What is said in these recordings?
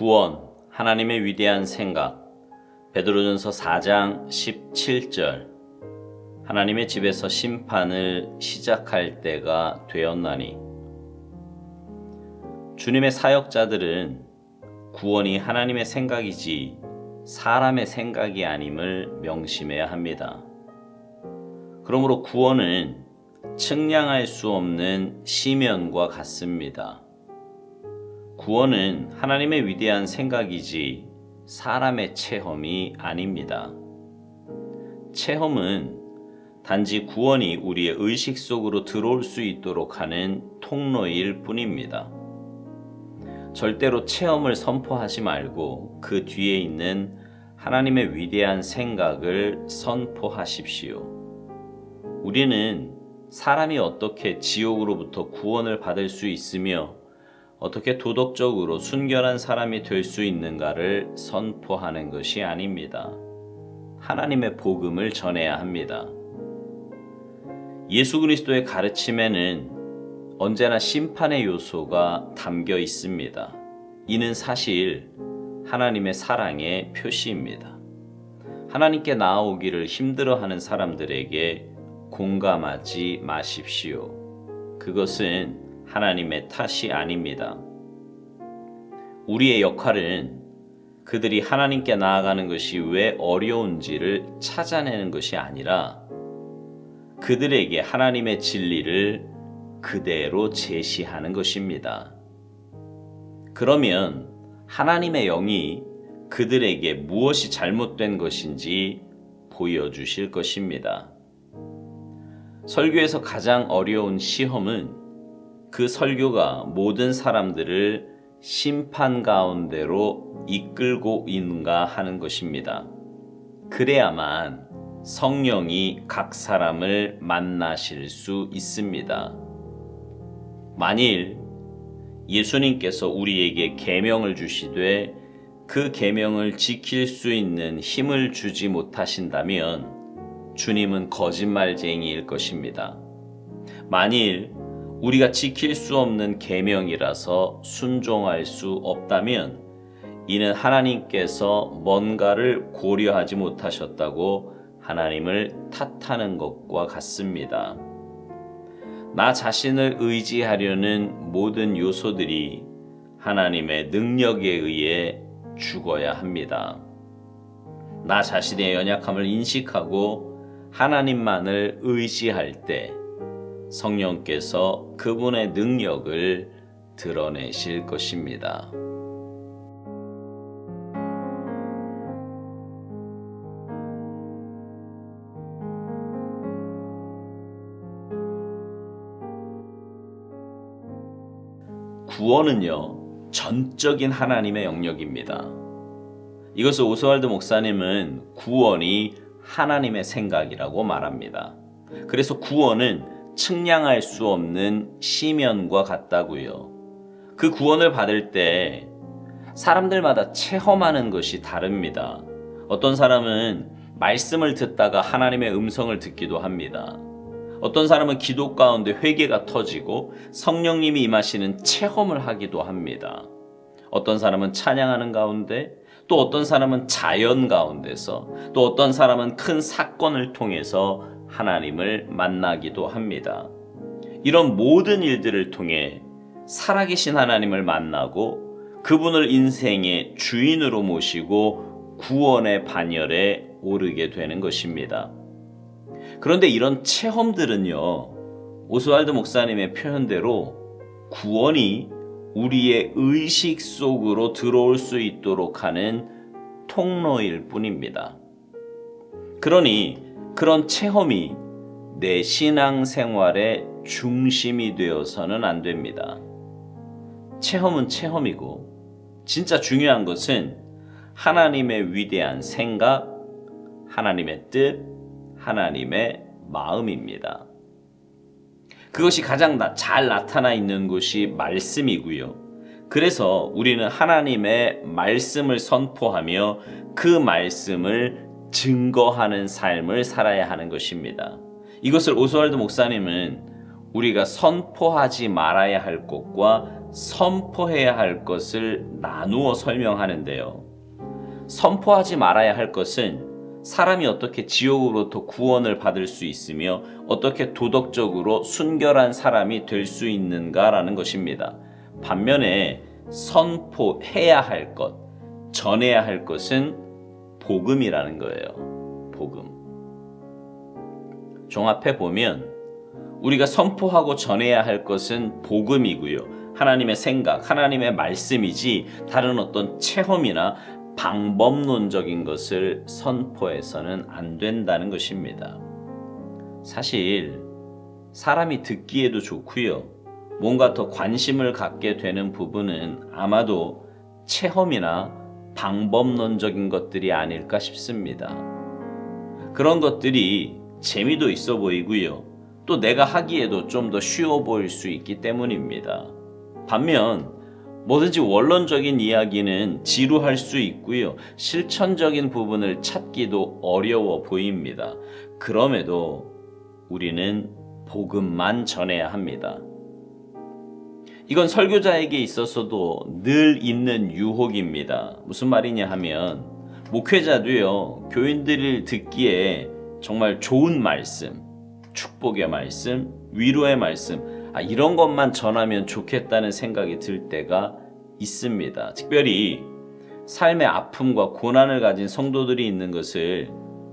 구원, 하나님의 위대한 생각. 베드로전서 4장 17절. 하나님의 집에서 심판을 시작할 때가 되었나니. 주님의 사역자들은 구원이 하나님의 생각이지 사람의 생각이 아님을 명심해야 합니다. 그러므로 구원은 측량할 수 없는 시면과 같습니다. 구원은 하나님의 위대한 생각이지 사람의 체험이 아닙니다. 체험은 단지 구원이 우리의 의식 속으로 들어올 수 있도록 하는 통로일 뿐입니다. 절대로 체험을 선포하지 말고 그 뒤에 있는 하나님의 위대한 생각을 선포하십시오. 우리는 사람이 어떻게 지옥으로부터 구원을 받을 수 있으며 어떻게 도덕적으로 순결한 사람이 될 수 있는가를 선포하는 것이 아닙니다. 하나님의 복음을 전해야 합니다. 예수 그리스도의 가르침에는 언제나 심판의 요소가 담겨 있습니다. 이는 사실 하나님의 사랑의 표시입니다. 하나님께 나아오기를 힘들어하는 사람들에게 공감하지 마십시오. 그것은 하나님의 탓이 아닙니다. 우리의 역할은 그들이 하나님께 나아가는 것이 왜 어려운지를 찾아내는 것이 아니라 그들에게 하나님의 진리를 그대로 제시하는 것입니다. 그러면 하나님의 영이 그들에게 무엇이 잘못된 것인지 보여주실 것입니다. 설교에서 가장 어려운 시험은 그 설교가 모든 사람들을 심판 가운데로 이끌고 있는가 하는 것입니다. 그래야만 성령이 각 사람을 만나실 수 있습니다. 만일 예수님께서 우리에게 계명을 주시되 그 계명을 지킬 수 있는 힘을 주지 못하신다면 주님은 거짓말쟁이일 것입니다. 만일 우리가 지킬 수 없는 계명이라서 순종할 수 없다면 이는 하나님께서 뭔가를 고려하지 못하셨다고 하나님을 탓하는 것과 같습니다. 나 자신을 의지하려는 모든 요소들이 하나님의 능력에 의해 죽어야 합니다. 나 자신의 연약함을 인식하고 하나님만을 의지할 때 성령께서 그분의 능력을 드러내실 것입니다. 구원은요, 전적인 하나님의 영역입니다. 이것을 오스왈드 목사님은 구원이 하나님의 생각이라고 말합니다. 그래서 구원은 측량할 수 없는 시면과 같다고요. 그 구원을 받을 때 사람들마다 체험하는 것이 다릅니다. 어떤 사람은 말씀을 듣다가 하나님의 음성을 듣기도 합니다. 어떤 사람은 기도 가운데 회개가 터지고 성령님이 임하시는 체험을 하기도 합니다. 어떤 사람은 찬양하는 가운데, 또 어떤 사람은 자연 가운데서, 또 어떤 사람은 큰 사건을 통해서 하나님을 만나기도 합니다. 이런 모든 일들을 통해 살아계신 하나님을 만나고 그분을 인생의 주인으로 모시고 구원의 반열에 오르게 되는 것입니다. 그런데 이런 체험들은요, 오스왈드 목사님의 표현대로 구원이 우리의 의식 속으로 들어올 수 있도록 하는 통로일 뿐입니다. 그러니 그런 체험이 내 신앙생활의 중심이 되어서는 안 됩니다. 체험은 체험이고 진짜 중요한 것은 하나님의 위대한 생각, 하나님의 뜻, 하나님의 마음입니다. 그것이 가장 잘 나타나 있는 곳이 말씀이고요. 그래서 우리는 하나님의 말씀을 선포하며 그 말씀을 증거하는 삶을 살아야 하는 것입니다. 이것을 오스왈드 목사님은 우리가 선포하지 말아야 할 것과 선포해야 할 것을 나누어 설명하는데요. 선포하지 말아야 할 것은 사람이 어떻게 지옥으로부터 구원을 받을 수 있으며 어떻게 도덕적으로 순결한 사람이 될 수 있는가라는 것입니다. 반면에 선포해야 할 것, 전해야 할 것은 복음이라는 거예요. 복음. 종합해 보면 우리가 선포하고 전해야 할 것은 복음이고요. 하나님의 생각, 하나님의 말씀이지 다른 어떤 체험이나 방법론적인 것을 선포해서는 안 된다는 것입니다. 사실 사람이 듣기에도 좋고요. 뭔가 더 관심을 갖게 되는 부분은 아마도 체험이나 방법론적인 것들이 아닐까 싶습니다. 그런 것들이 재미도 있어 보이고요. 또 내가 하기에도 좀 더 쉬워 보일 수 있기 때문입니다. 반면 뭐든지 원론적인 이야기는 지루할 수 있고요. 실천적인 부분을 찾기도 어려워 보입니다. 그럼에도 우리는 복음만 전해야 합니다. 이건 설교자에게 있어서도 늘 있는 유혹입니다. 무슨 말이냐 하면 목회자도요. 교인들을 듣기에 정말 좋은 말씀, 축복의 말씀, 위로의 말씀 이런 것만 전하면 좋겠다는 생각이 들 때가 있습니다. 특별히 삶의 아픔과 고난을 가진 성도들이 있는 것을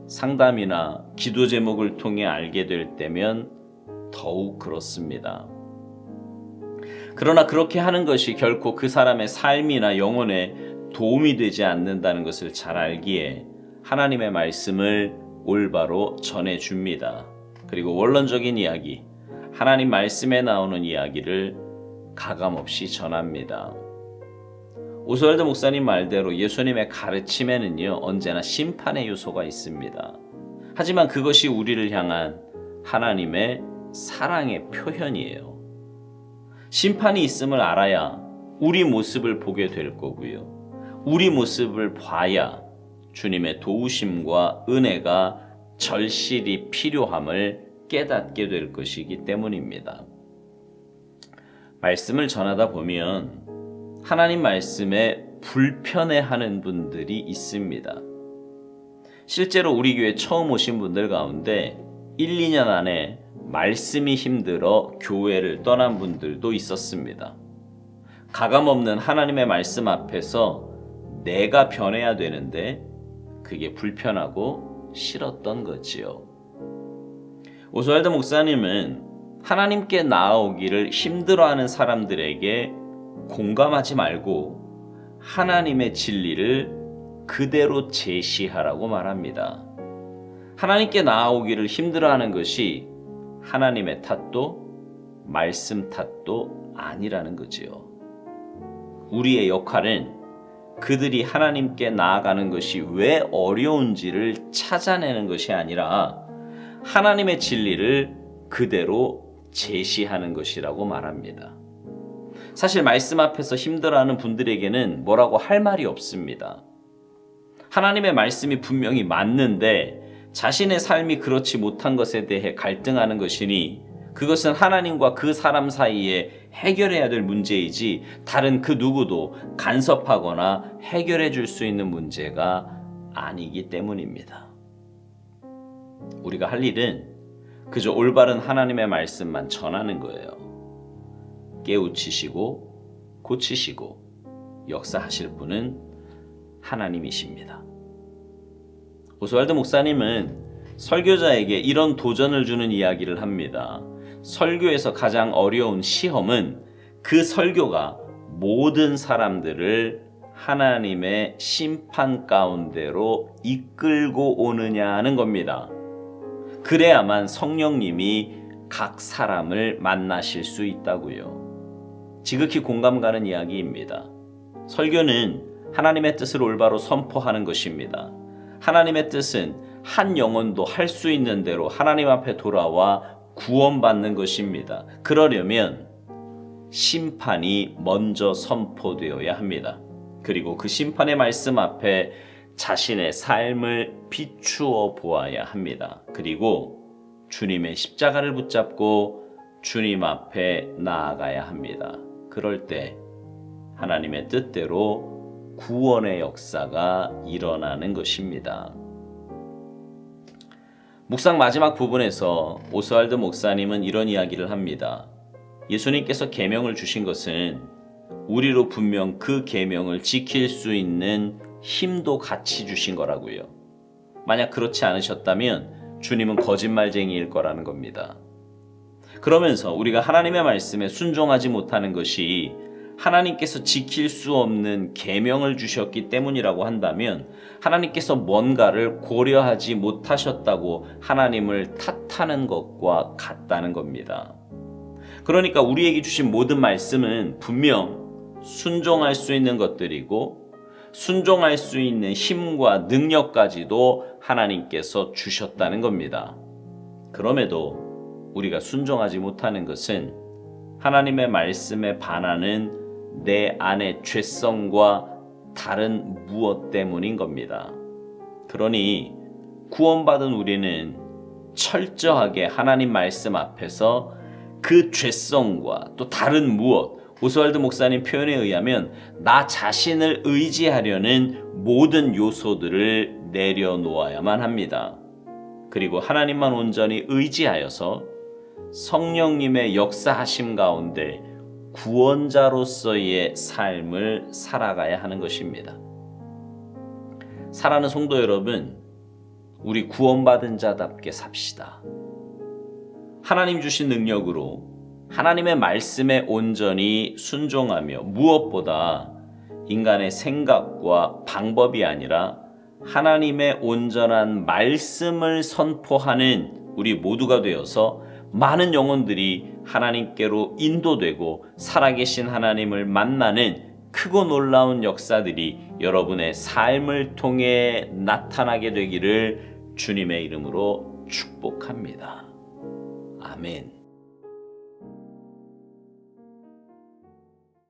상담이나 기도 제목을 통해 알게 될 때면 더욱 그렇습니다. 그러나 그렇게 하는 것이 결코 그 사람의 삶이나 영혼에 도움이 되지 않는다는 것을 잘 알기에 하나님의 말씀을 올바로 전해줍니다. 그리고 원론적인 이야기, 하나님 말씀에 나오는 이야기를 가감없이 전합니다. 오스왈드 목사님 말대로 예수님의 가르침에는요, 언제나 심판의 요소가 있습니다. 하지만 그것이 우리를 향한 하나님의 사랑의 표현이에요. 심판이 있음을 알아야 우리 모습을 보게 될 거고요. 우리 모습을 봐야 주님의 도우심과 은혜가 절실히 필요함을 깨닫게 될 것이기 때문입니다. 말씀을 전하다 보면 하나님 말씀에 불편해하는 분들이 있습니다. 실제로 우리 교회 처음 오신 분들 가운데 1, 2년 안에 말씀이 힘들어 교회를 떠난 분들도 있었습니다. 가감없는 하나님의 말씀 앞에서 내가 변해야 되는데 그게 불편하고 싫었던 거지요. 오스왈드 목사님은 하나님께 나아오기를 힘들어하는 사람들에게 공감하지 말고 하나님의 진리를 그대로 제시하라고 말합니다. 하나님께 나아오기를 힘들어하는 것이 하나님의 탓도 말씀 탓도 아니라는 거지요. 우리의 역할은 그들이 하나님께 나아가는 것이 왜 어려운지를 찾아내는 것이 아니라 하나님의 진리를 그대로 제시하는 것이라고 말합니다. 사실 말씀 앞에서 힘들어하는 분들에게는 뭐라고 할 말이 없습니다. 하나님의 말씀이 분명히 맞는데 자신의 삶이 그렇지 못한 것에 대해 갈등하는 것이니 그것은 하나님과 그 사람 사이에 해결해야 될 문제이지 다른 그 누구도 간섭하거나 해결해 줄 수 있는 문제가 아니기 때문입니다. 우리가 할 일은 그저 올바른 하나님의 말씀만 전하는 거예요. 깨우치시고 고치시고 역사하실 분은 하나님이십니다. 오스왈드 목사님은 설교자에게 이런 도전을 주는 이야기를 합니다. 설교에서 가장 어려운 시험은 그 설교가 모든 사람들을 하나님의 심판 가운데로 이끌고 오느냐는 겁니다. 그래야만 성령님이 각 사람을 만나실 수 있다고요. 지극히 공감 가는 이야기입니다. 설교는 하나님의 뜻을 올바로 선포하는 것입니다. 하나님의 뜻은 한 영혼도 할 수 있는 대로 하나님 앞에 돌아와 구원받는 것입니다. 그러려면 심판이 먼저 선포되어야 합니다. 그리고 그 심판의 말씀 앞에 자신의 삶을 비추어 보아야 합니다. 그리고 주님의 십자가를 붙잡고 주님 앞에 나아가야 합니다. 그럴 때 하나님의 뜻대로 구원의 역사가 일어나는 것입니다. 묵상 마지막 부분에서 오스왈드 목사님은 이런 이야기를 합니다. 예수님께서 계명을 주신 것은 우리로 분명 그 계명을 지킬 수 있는 힘도 같이 주신 거라고요. 만약 그렇지 않으셨다면 주님은 거짓말쟁이일 거라는 겁니다. 그러면서 우리가 하나님의 말씀에 순종하지 못하는 것이 하나님께서 지킬 수 없는 계명을 주셨기 때문이라고 한다면 하나님께서 뭔가를 고려하지 못하셨다고 하나님을 탓하는 것과 같다는 겁니다. 그러니까 우리에게 주신 모든 말씀은 분명 순종할 수 있는 것들이고 순종할 수 있는 힘과 능력까지도 하나님께서 주셨다는 겁니다. 그럼에도 우리가 순종하지 못하는 것은 하나님의 말씀에 반하는 내 안의 죄성과 다른 무엇 때문인 겁니다. 그러니 구원받은 우리는 철저하게 하나님 말씀 앞에서 그 죄성과 또 다른 무엇, 오스왈드 목사님 표현에 의하면 나 자신을 의지하려는 모든 요소들을 내려놓아야만 합니다. 그리고 하나님만 온전히 의지하여서 성령님의 역사하심 가운데 구원자로서의 삶을 살아가야 하는 것입니다. 사랑하는 성도 여러분, 우리 구원받은 자답게 삽시다. 하나님 주신 능력으로 하나님의 말씀에 온전히 순종하며 무엇보다 인간의 생각과 방법이 아니라 하나님의 온전한 말씀을 선포하는 우리 모두가 되어서 많은 영혼들이 하나님께로 인도되고 살아계신 하나님을 만나는 크고 놀라운 역사들이 여러분의 삶을 통해 나타나게 되기를 주님의 이름으로 축복합니다. 아멘.